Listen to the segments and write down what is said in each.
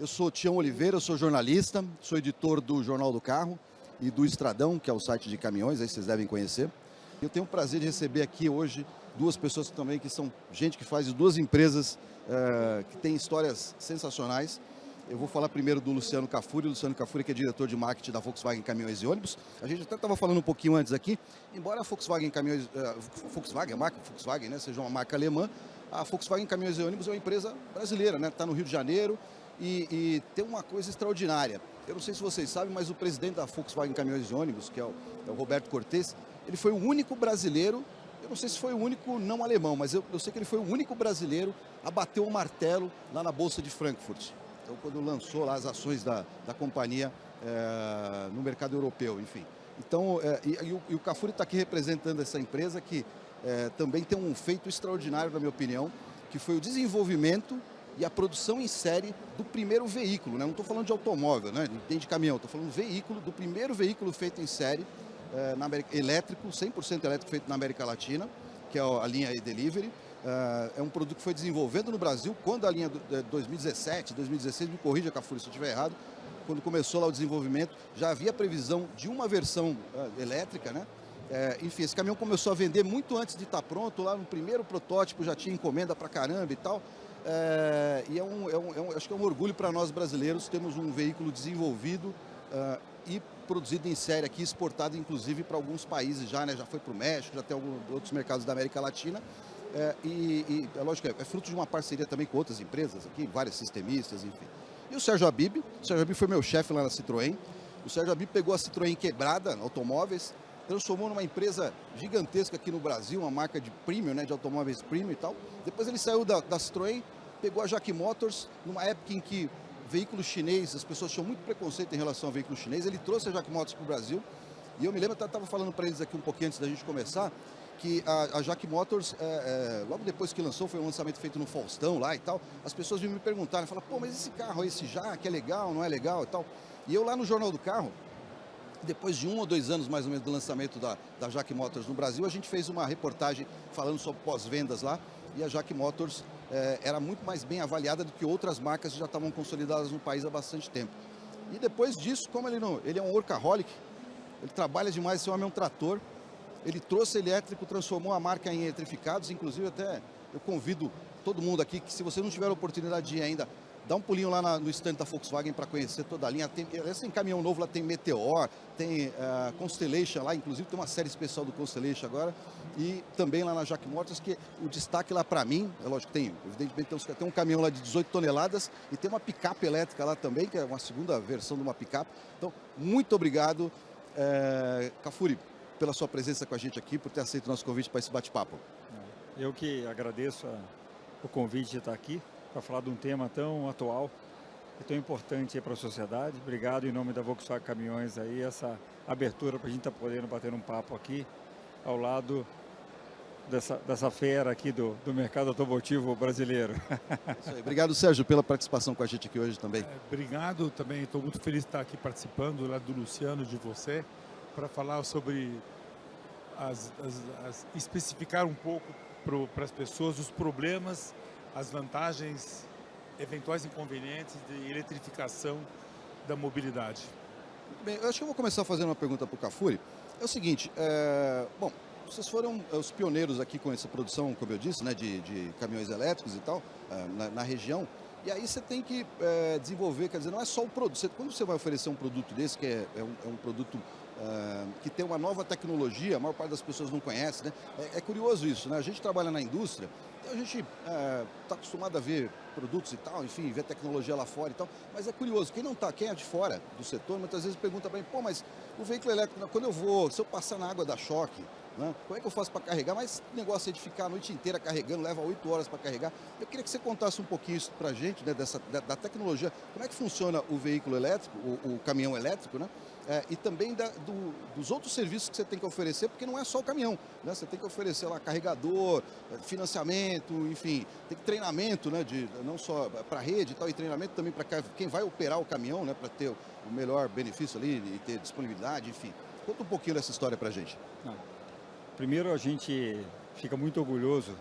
Eu sou Tião Oliveira, eu sou jornalista, sou editor do Jornal do Carro e do Estradão, que é o site de caminhões, aí vocês devem conhecer. Eu tenho o prazer de receber aqui hoje duas pessoas também que são gente que faz duas empresas que têm histórias sensacionais. Eu vou falar primeiro do Luciano Cafuri. O Luciano Cafuri, que é diretor de marketing da Volkswagen Caminhões e Ônibus. A gente até estava falando um pouquinho antes aqui, embora a Volkswagen Caminhões, Volkswagen, a marca Volkswagen, né, seja uma marca alemã, a Volkswagen Caminhões e Ônibus é uma empresa brasileira, né? Está no Rio de Janeiro e tem uma coisa extraordinária. Eu não sei se vocês sabem, mas o presidente da Volkswagen Caminhões e Ônibus, que é o Roberto Cortes, ele foi o único brasileiro, eu não sei se foi o único não alemão, mas eu sei que ele foi o único brasileiro a bater o martelo lá na Bolsa de Frankfurt. Então, quando lançou lá as ações da companhia no mercado europeu, enfim. Então, o Cafuri está aqui representando essa empresa que também tem um feito extraordinário, na minha opinião, que foi o desenvolvimento e a produção em série do primeiro veículo, né? Não estou falando de automóvel, né? Nem de caminhão, estou falando do primeiro veículo feito em série, elétrico, 100% elétrico, feito na América Latina, que é a linha e-Delivery. É um produto que foi desenvolvido no Brasil quando a linha de 2017, 2016, me corrija, Cafuri, se eu estiver errado, quando começou lá o desenvolvimento, já havia previsão de uma versão elétrica, né? Enfim, esse caminhão começou a vender muito antes de estar pronto, lá no primeiro protótipo já tinha encomenda pra caramba e tal. Acho que é um orgulho para nós brasileiros termos um veículo desenvolvido e produzido em série aqui, exportado inclusive para alguns países já, né? Já foi para o México, já tem alguns outros mercados da América Latina. É lógico, é fruto de uma parceria também com outras empresas aqui, vários sistemistas, enfim. E o Sérgio Habib foi meu chefe lá na Citroën. O Sérgio Habib pegou a Citroën quebrada, automóveis, transformou numa empresa gigantesca aqui no Brasil, uma marca de premium, né, de automóveis premium e tal. Depois ele saiu da Citroën, pegou a Jack Motors, numa época em que veículo chinês, as pessoas tinham muito preconceito em relação ao veículo chinês. Ele trouxe a Jack Motors para o Brasil. E eu me lembro, eu estava falando para eles aqui um pouquinho antes da gente começar, que a Jack Motors, logo depois que lançou, foi um lançamento feito no Faustão lá e tal, as pessoas vinham me perguntar, falaram, pô, mas esse carro, esse Jack, é legal, não é legal e tal? E eu lá no Jornal do Carro, depois de 1 ou 2 anos mais ou menos do lançamento da Jack Motors no Brasil, a gente fez uma reportagem falando sobre pós-vendas lá, e a Jack Motors era muito mais bem avaliada do que outras marcas que já estavam consolidadas no país há bastante tempo. E depois disso, como ele é um workaholic, ele trabalha demais, esse homem é um trator, ele trouxe elétrico, transformou a marca em eletrificados, inclusive até eu convido todo mundo aqui que se você não tiver a oportunidade de ir ainda, dá um pulinho lá no stand da Volkswagen para conhecer toda a linha. Tem caminhão novo, lá tem Meteor, tem Constellation lá, inclusive tem uma série especial do Constellation agora. E também lá na Jack Motors, que o destaque lá para mim, é lógico que evidentemente tem um caminhão lá de 18 toneladas e tem uma picape elétrica lá também, que é uma segunda versão de uma picape. Então, muito obrigado, Cafuri, pela sua presença com a gente aqui, por ter aceito o nosso convite para esse bate-papo. Eu que agradeço o convite de estar aqui para falar de um tema tão atual e tão importante para a sociedade. Obrigado em nome da Volkswagen Caminhões aí, essa abertura para a gente estar podendo bater um papo aqui ao lado dessa fera aqui do mercado automotivo brasileiro. Isso aí. Obrigado, Sérgio, pela participação com a gente aqui hoje também. Obrigado também, estou muito feliz de estar aqui participando lá do Luciano, de você, para falar sobre especificar um pouco para as pessoas os problemas, as vantagens, eventuais inconvenientes de eletrificação da mobilidade. Bem, eu acho que eu vou começar fazendo uma pergunta para o Cafuri. É o seguinte, bom, vocês foram os pioneiros aqui com essa produção, como eu disse, né, de caminhões elétricos e tal, na região. E aí você tem que desenvolver, quer dizer, não é só o produto. Quando você vai oferecer um produto desse, que é um produto que tem uma nova tecnologia, a maior parte das pessoas não conhece, né? É curioso isso, né? A gente trabalha na indústria, então a gente está acostumado a ver produtos e tal, enfim, ver tecnologia lá fora e tal, mas é curioso, quem é de fora do setor, muitas vezes pergunta para mim, pô, mas o veículo elétrico, se eu passar na água da choque, né, como é que eu faço para carregar? Mas o negócio é de ficar a noite inteira carregando, leva 8 horas para carregar. Eu queria que você contasse um pouquinho isso para a gente, né, da tecnologia, como é que funciona o veículo elétrico, o caminhão elétrico, né? E também dos outros serviços que você tem que oferecer, porque não é só o caminhão, né? Você tem que oferecer lá carregador, financiamento, enfim, tem que treinamento, né? Não só para a rede e tal, e treinamento também para quem vai operar o caminhão, né? Para ter o melhor benefício ali e ter disponibilidade, enfim. Conta um pouquinho dessa história para a gente. Primeiro, a gente fica muito orgulhoso,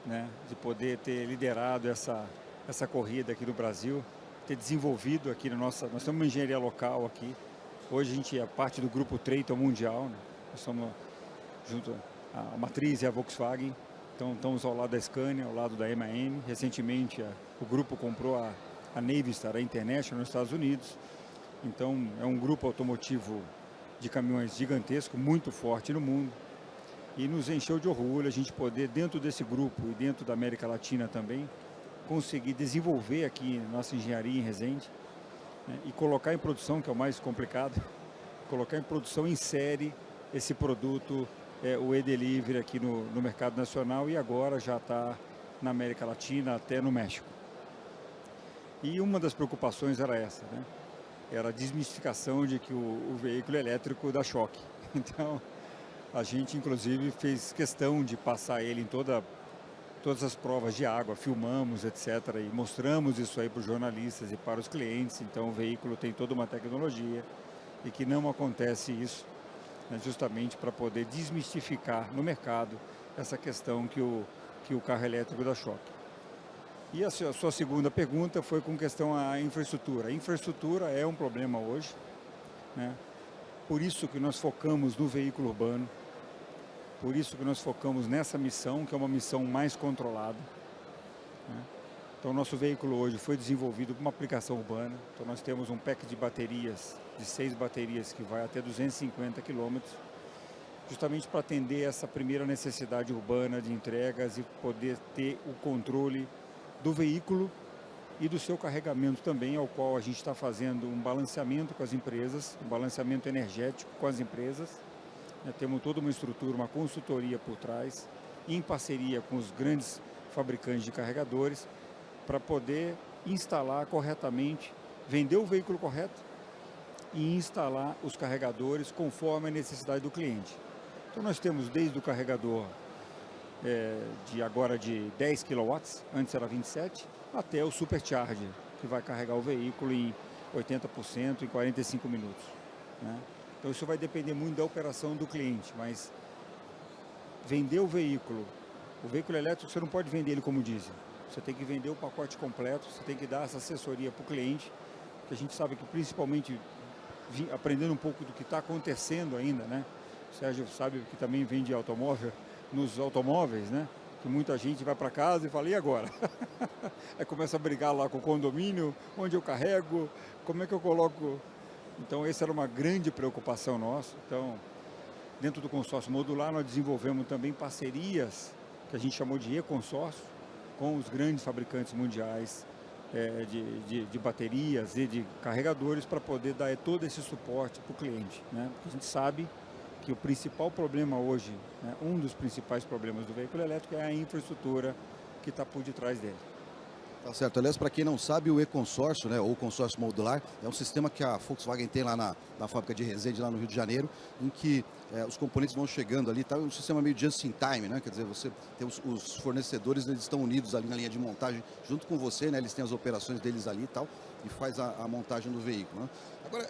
né, de poder ter liderado essa corrida aqui no Brasil, ter desenvolvido aqui nós temos uma engenharia local aqui. Hoje a gente é parte do grupo Traton Mundial, né? Nós somos junto a matriz e a Volkswagen, então estamos ao lado da Scania, ao lado da MAN. Recentemente o grupo comprou a Navistar, a International, nos Estados Unidos. Então é um grupo automotivo de caminhões gigantesco, muito forte no mundo. E nos encheu de orgulho a gente poder, dentro desse grupo e dentro da América Latina também, conseguir desenvolver aqui nossa engenharia em Resende, né, e colocar em produção, que é o mais complicado, colocar em produção em série esse produto, o e-delivery aqui no mercado nacional, e agora já está na América Latina, até no México. E uma das preocupações era essa, né? Era a desmistificação de que o veículo elétrico dá choque. Então, a gente inclusive fez questão de passar ele em todas as provas de água, filmamos, etc. E mostramos isso aí para os jornalistas e para os clientes. Então o veículo tem toda uma tecnologia e que não acontece isso, né, justamente para poder desmistificar no mercado essa questão que o carro elétrico dá choque. E a sua segunda pergunta foi com questão à infraestrutura. A infraestrutura é um problema hoje, né? Por isso que nós focamos no veículo urbano. Por isso que nós focamos nessa missão, que é uma missão mais controlada, né? Então, o nosso veículo hoje foi desenvolvido para uma aplicação urbana. Então, nós temos um pack de baterias, de 6 baterias, que vai até 250 km, justamente para atender essa primeira necessidade urbana de entregas e poder ter o controle do veículo e do seu carregamento também, ao qual a gente está fazendo um balanceamento com as empresas, um balanceamento energético com as empresas. Temos toda uma estrutura, uma consultoria por trás, em parceria com os grandes fabricantes de carregadores, para poder instalar corretamente, vender o veículo correto e instalar os carregadores conforme a necessidade do cliente. Então nós temos desde o carregador agora de 10 kW, antes era 27, até o Supercharger, que vai carregar o veículo em 80% em 45 minutos, né? Então isso vai depender muito da operação do cliente, mas vender o veículo elétrico, você não pode vender ele como diesel. Você tem que vender o pacote completo, você tem que dar essa assessoria para o cliente, que a gente sabe que principalmente aprendendo um pouco do que está acontecendo ainda, né? O Sérgio sabe que também vende automóvel, nos automóveis, né? Que muita gente vai para casa e fala, e agora? Aí começa a brigar lá com o condomínio, onde eu carrego, como é que eu coloco... Então, essa era uma grande preocupação nossa. Então, dentro do consórcio modular, nós desenvolvemos também parcerias, que a gente chamou de e-consórcio, com os grandes fabricantes mundiais de baterias e de carregadores, para poder dar todo esse suporte para o cliente, né? Porque a gente sabe que o principal problema hoje, né, um dos principais problemas do veículo elétrico é a infraestrutura que está por detrás dele. Tá certo. Aliás, para quem não sabe, o e-consórcio, né, ou consórcio modular, é um sistema que a Volkswagen tem lá na fábrica de Resende, lá no Rio de Janeiro, em que os componentes vão chegando ali, tá um sistema meio just in time, né? Quer dizer, você tem os fornecedores, eles estão unidos ali na linha de montagem junto com você, né? Eles têm as operações deles ali e tal, e faz a montagem do veículo, né? Agora,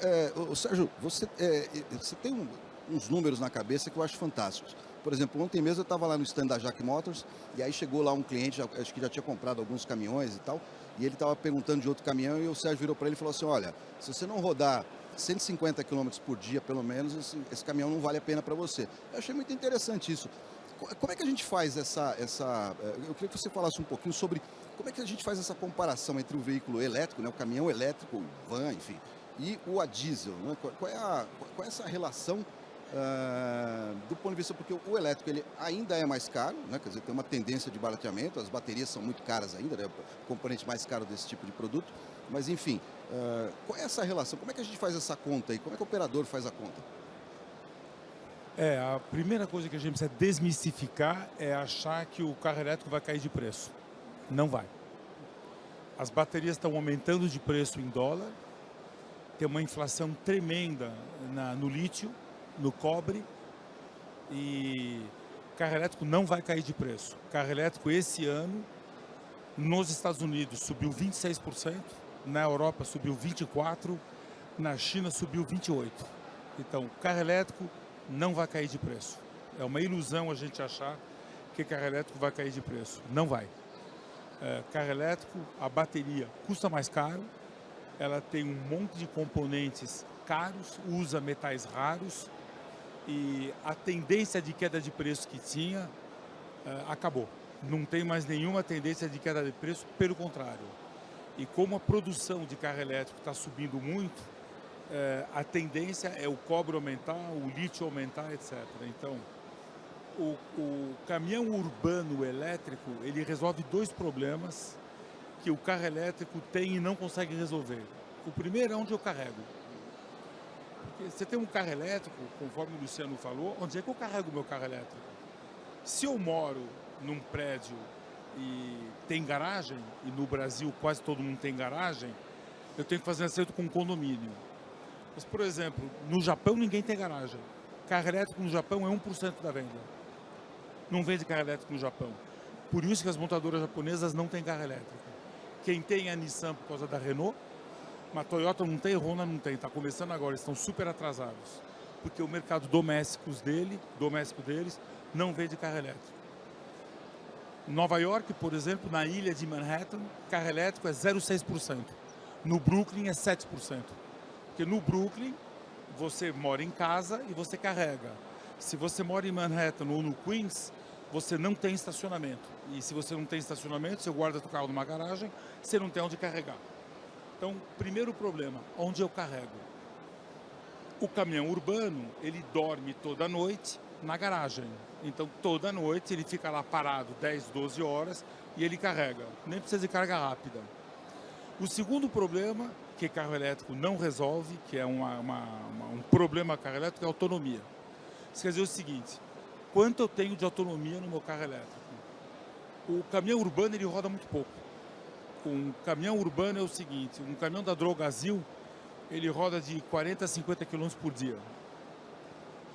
Sérgio, você tem uns números na cabeça que eu acho fantásticos. Por exemplo, ontem mesmo eu estava lá no stand da Jack Motors, e aí chegou lá um cliente, acho que já tinha comprado alguns caminhões e tal, e ele estava perguntando de outro caminhão, e o Sérgio virou para ele e falou assim, olha, se você não rodar 150 km por dia, pelo menos, esse caminhão não vale a pena para você. Eu achei muito interessante isso. Como é que a gente faz eu queria que você falasse um pouquinho sobre como é que a gente faz essa comparação entre o veículo elétrico, né, o caminhão elétrico, o van, enfim, e o a diesel, né? Qual é essa relação do ponto de vista, porque o elétrico ele ainda é mais caro, né? Quer dizer, tem uma tendência de barateamento, as baterias são muito caras ainda, né? O componente mais caro desse tipo de produto, mas enfim, qual é essa relação? Como é que a gente faz essa conta aí? Como é que o operador faz a conta? A primeira coisa que a gente precisa desmistificar é achar que o carro elétrico vai cair de preço. Não vai. As baterias estão aumentando de preço em dólar, tem uma inflação tremenda no lítio, no cobre, e carro elétrico não vai cair de preço. Carro elétrico esse ano, nos Estados Unidos, subiu 26%, na Europa subiu 24%, na China subiu 28%. Então, carro elétrico não vai cair de preço. É uma ilusão a gente achar que carro elétrico vai cair de preço. Não vai. Carro elétrico, a bateria custa mais caro, ela tem um monte de componentes caros, usa metais raros e a tendência de queda de preço que tinha acabou. Não tem mais nenhuma tendência de queda de preço, pelo contrário. E como a produção de carro elétrico está subindo muito, a tendência é o cobre aumentar, o lítio aumentar, etc. Então, o caminhão urbano elétrico, ele resolve dois problemas que o carro elétrico tem e não consegue resolver. O primeiro é onde eu carrego. Porque você tem um carro elétrico, conforme o Luciano falou, onde é que eu carrego o meu carro elétrico? Se eu moro num prédio e tem garagem, e no Brasil quase todo mundo tem garagem, eu tenho que fazer um acerto com um condomínio. Mas, por exemplo, no Japão ninguém tem garagem. Carro elétrico no Japão é 1% da venda. Não vende carro elétrico no Japão. Por isso que as montadoras japonesas não têm carro elétrico. Quem tem é a Nissan por causa da Renault, mas a Toyota não tem, Honda não tem. Está começando agora, estão super atrasados. Porque o mercado doméstico deles não vende carro elétrico. Nova York, por exemplo, na ilha de Manhattan, carro elétrico é 0,6%. No Brooklyn é 7%. Porque no Brooklyn, você mora em casa e você carrega. Se você mora em Manhattan ou no Queens, você não tem estacionamento. E se você não tem estacionamento, você guarda o carro numa garagem, você não tem onde carregar. Então, primeiro problema, onde eu carrego? O caminhão urbano, ele dorme toda noite na garagem. Então, toda noite ele fica lá parado 10, 12 horas e ele carrega. Nem precisa de carga rápida. O segundo problema que carro elétrico não resolve, que é um problema carro elétrico, é a autonomia. Isso quer dizer o seguinte, quanto eu tenho de autonomia no meu carro elétrico? O caminhão urbano ele roda muito pouco. Um caminhão urbano é o seguinte, um caminhão da Drogasil, ele roda de 40 a 50 km por dia.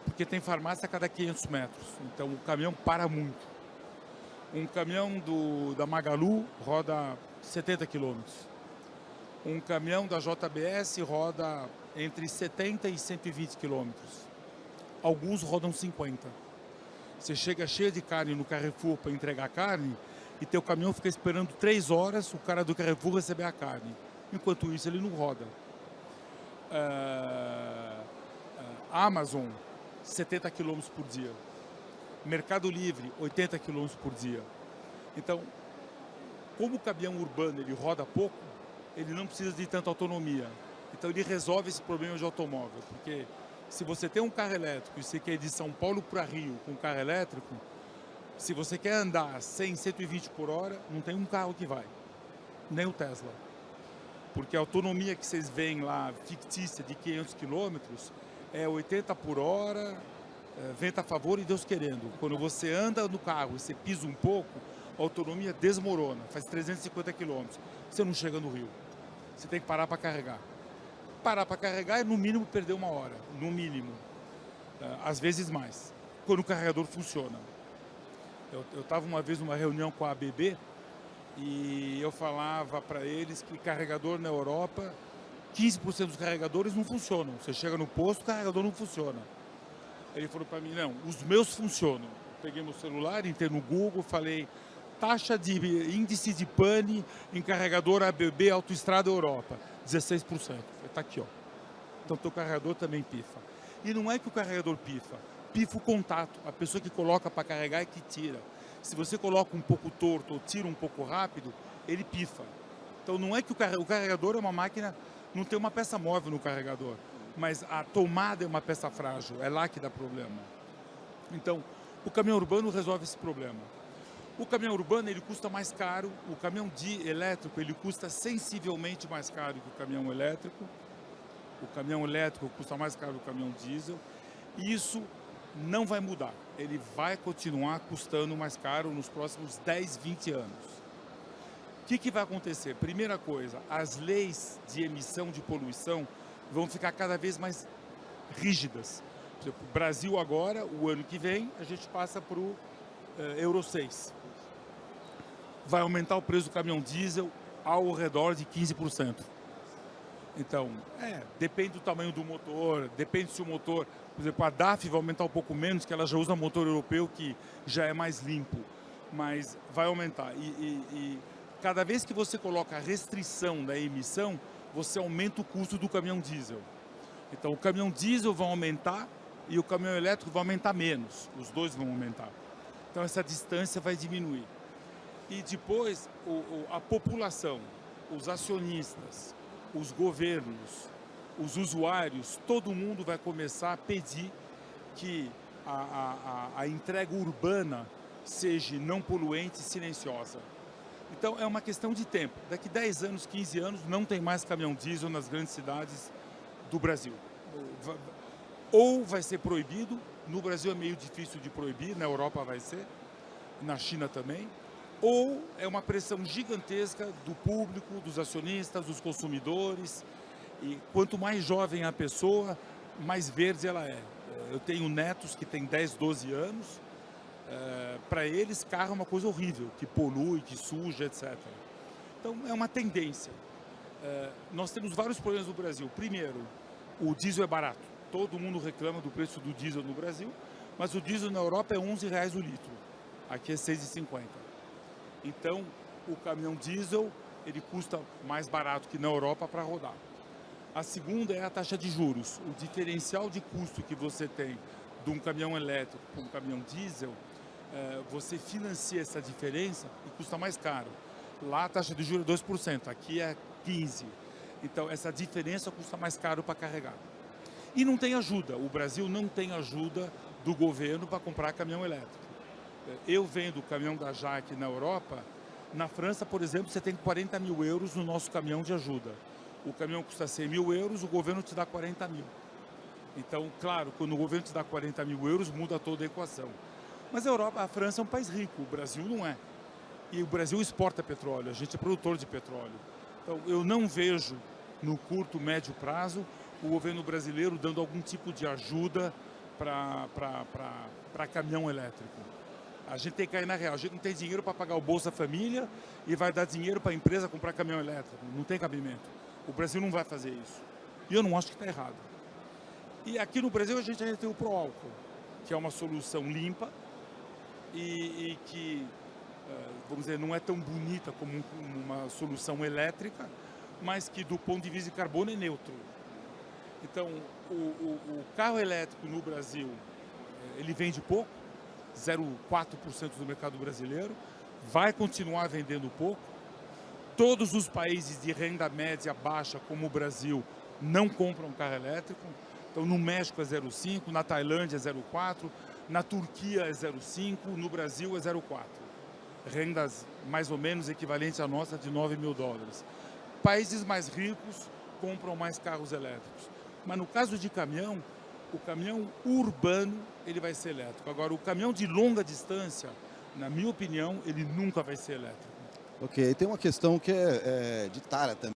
Porque tem farmácia a cada 500 metros. Então o caminhão para muito. Um caminhão da Magalu roda 70 km. Um caminhão da JBS roda entre 70 e 120 km. Alguns rodam 50. Você chega cheio de carne no Carrefour para entregar carne e teu caminhão fica esperando 3 horas o cara do Carrefour receber a carne. Enquanto isso ele não roda. Amazon, 70 km por dia. Mercado Livre, 80 km por dia. Então, como o caminhão urbano ele roda pouco, ele não precisa de tanta autonomia. Então ele resolve esse problema de automóvel. Porque se você tem um carro elétrico e você quer ir de São Paulo para Rio com um carro elétrico, se você quer andar 100, 120 por hora, não tem um carro que vai. Nem o Tesla. Porque a autonomia que vocês veem lá, fictícia, de 500 km, é 80 por hora, vento a favor e Deus querendo. Quando você anda no carro e você pisa um pouco, a autonomia desmorona, faz 350 km. Você não chega no Rio. Você tem que parar para carregar. Parar para carregar é no mínimo perder 1 hora, no mínimo. Às vezes mais, quando o carregador funciona. Eu estava uma vez numa reunião com a ABB e eu falava para eles que carregador na Europa, 15% dos carregadores não funcionam. Você chega no posto, o carregador não funciona. Ele falou para mim, não, os meus funcionam. Peguei meu celular, entrei no Google, falei, taxa de índice de pane em carregador ABB Autoestrada Europa, 16%. Está aqui, ó. Então, teu carregador também pifa. E não é que o carregador pifa o contato. A pessoa que coloca para carregar é que tira. Se você coloca um pouco torto ou tira um pouco rápido, ele pifa. Então, não é que o carregador é uma máquina, não tem uma peça móvel no carregador, mas a tomada é uma peça frágil, é lá que dá problema. Então, o caminhão urbano resolve esse problema. O caminhão urbano ele custa mais caro, o caminhão elétrico ele custa sensivelmente mais caro que o caminhão elétrico. O caminhão elétrico custa mais caro que o caminhão diesel. E isso não vai mudar. Ele vai continuar custando mais caro nos próximos 10, 20 anos. O que vai acontecer? Primeira coisa, as leis de emissão de poluição vão ficar cada vez mais rígidas. Por exemplo, o Brasil agora, o ano que vem, a gente passa para o Euro 6. Vai aumentar o preço do caminhão diesel ao redor de 15%. Então, depende do tamanho do motor, depende se o motor... Por exemplo, a DAF vai aumentar um pouco menos, que ela já usa motor europeu, que já é mais limpo. Mas vai aumentar. E cada vez que você coloca a restrição da emissão, você aumenta o custo do caminhão diesel. Então, o caminhão diesel vai aumentar e o caminhão elétrico vai aumentar menos. Os dois vão aumentar. Então, essa distância vai diminuir. E depois, a população, os acionistas, os governos, os usuários, todo mundo vai começar a pedir que a entrega urbana seja não poluente e silenciosa. Então, é uma questão de tempo. Daqui 10 anos, 15 anos, não tem mais caminhão diesel nas grandes cidades do Brasil. Ou vai ser proibido, no Brasil é meio difícil de proibir, na Europa vai ser, na China também, ou é uma pressão gigantesca do público, dos acionistas, dos consumidores, e quanto mais jovem a pessoa, mais verde ela é. Eu tenho netos que têm 10, 12 anos, para eles carro é uma coisa horrível, que polui, que suja, etc. Então é uma tendência. Nós temos vários problemas no Brasil. Primeiro, o diesel é barato. Todo mundo reclama do preço do diesel no Brasil, mas o diesel na Europa é R$11 o litro. Aqui é R$6,50. Então, o caminhão diesel, ele custa mais barato que na Europa para rodar. A segunda é a taxa de juros. O diferencial de custo que você tem de um caminhão elétrico para um caminhão diesel, você financia essa diferença e custa mais caro. Lá a taxa de juros é 2%, aqui é 15%. Então, essa diferença custa mais caro para carregar. E não tem ajuda. O Brasil não tem ajuda do governo para comprar caminhão elétrico. Eu vendo o caminhão da Jaque na Europa, na França, por exemplo, você tem 40 mil euros no nosso caminhão de ajuda. O caminhão custa 100 mil euros, o governo te dá 40 mil. Então, claro, quando o governo te dá 40 mil euros, muda toda a equação. Mas a Europa, a França é um país rico, o Brasil não é. E o Brasil exporta petróleo, a gente é produtor de petróleo. Então, eu não vejo, no curto, médio prazo, o governo brasileiro dando algum tipo de ajuda para caminhão elétrico. A gente tem que cair na real. A gente não tem dinheiro para pagar o Bolsa Família e vai dar dinheiro para a empresa comprar caminhão elétrico. Não tem cabimento. O Brasil não vai fazer isso. E eu não acho que está errado. E aqui no Brasil a gente ainda tem o Proálcool, que é uma solução limpa e que, vamos dizer, não é tão bonita como uma solução elétrica, mas que do ponto de vista de carbono é neutro. Então, o carro elétrico no Brasil, ele vende pouco, 0,4% do mercado brasileiro, vai continuar vendendo pouco. Todos os países de renda média baixa, como o Brasil, não compram carro elétrico. Então, no México é 0,5%, na Tailândia é 0,4%, na Turquia é 0,5%, no Brasil é 0,4%. Rendas mais ou menos equivalentes à nossa de 9 mil dólares. Países mais ricos compram mais carros elétricos. Mas no caso de caminhão, o caminhão urbano ele vai ser elétrico. Agora, o caminhão de longa distância, na minha opinião, ele nunca vai ser elétrico. Ok, tem uma questão que é de tara também.